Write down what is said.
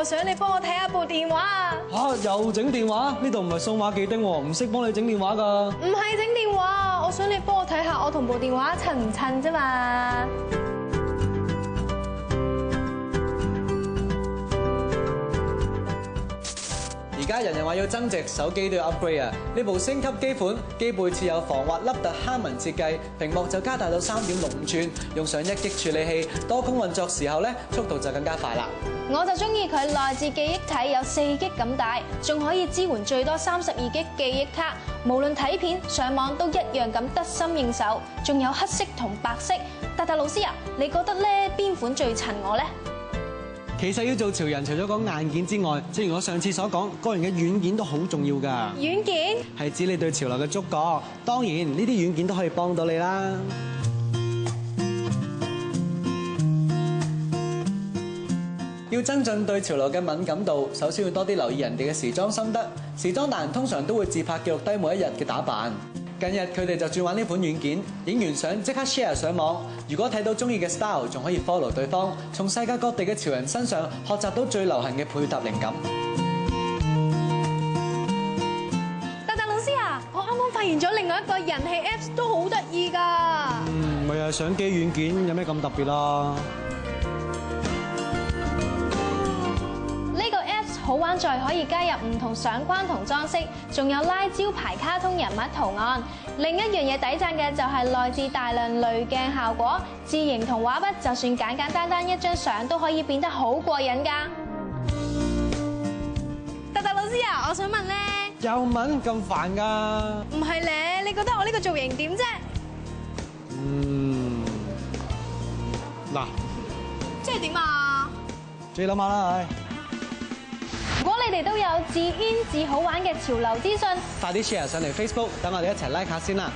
想你幫我睇下部電話啊！嚇，又整電話？呢度唔係數碼記丁喎，唔識幫你整電話㗎。唔係整電話，我想你幫我睇下我同部電話襯唔襯啫嘛。而家人人話要增值，手機都要 upgrade 啊！呢部升級機款，機背設有防滑凹凸坑紋設計，屏幕就加大到3.65寸，用上1G 處理器，多功運作時候咧，速度就更加快啦。我就中意佢內置記憶體有4G 咁大，仲可以支援最多32G 記憶卡，無論睇片、上網都一樣咁得心應手，仲有黑色同白色。達達老師啊，你覺得咧邊款最襯我咧？其實要做潮人，除咗講硬件之外，正如我上次所講，個人嘅軟件都好重要㗎。軟件係指你對潮流嘅觸覺，當然呢啲軟件都可以幫到你啦。要增進對潮流嘅敏感度，首先要多啲留意人哋嘅時裝心得。時裝達人通常都會自拍記錄低每一日嘅打扮。近日佢哋就轉玩呢款軟件，影完相即刻 share 上網。如果睇到中意嘅 style，仲可以 follow 對方，從世界各地嘅潮人身上學習到最流行嘅配搭靈感。達達老師啊，我啱啱發現咗另外一個人氣 Apps 都好得意㗎。咪係相機軟件，有咩咁特別啦？好玩在可以加入唔同相關同裝飾，仲有拉招牌卡通人物圖案。另一樣嘢抵讚嘅就係內置大量濾鏡效果，字形同畫筆就算簡簡單單一張相都可以變得好過癮㗎。達達老師啊，我想問咧，又問咁煩㗎？唔係咧，你覺得我呢個造型點啫？嗱，即係點啊？自己諗下啦，唉。如果你哋都有自 in 自好玩嘅潮流資訊，快啲 share 上嚟 Facebook，等我哋一齊 like 下先啦！